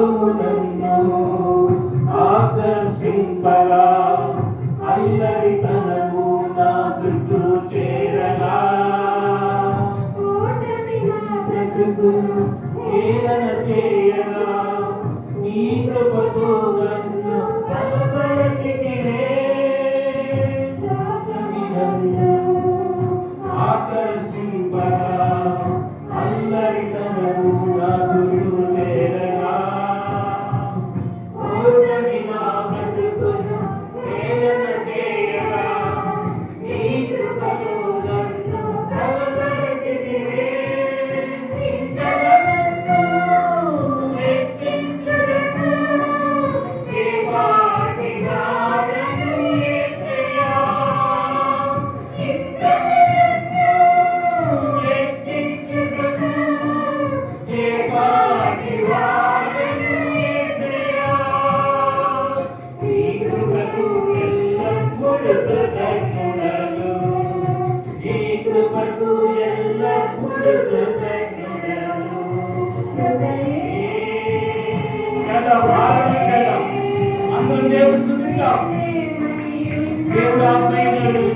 లోకము నన్ను ఆకర్షింపగా అల్లరితనము నా చుట్టూ చేరగా బ్రతుకును హేళన చేయగా నీ కృపతో నన్ను బలపరచితివే. నన్ను ఆకర్షింపగా అల్లరితనము నా చుట్టూ చేరగా ఓటమి నా బ్రతుకును హేళన చేయగా నీ కృపతో నన్ను బలపరచితివే. దేవుడు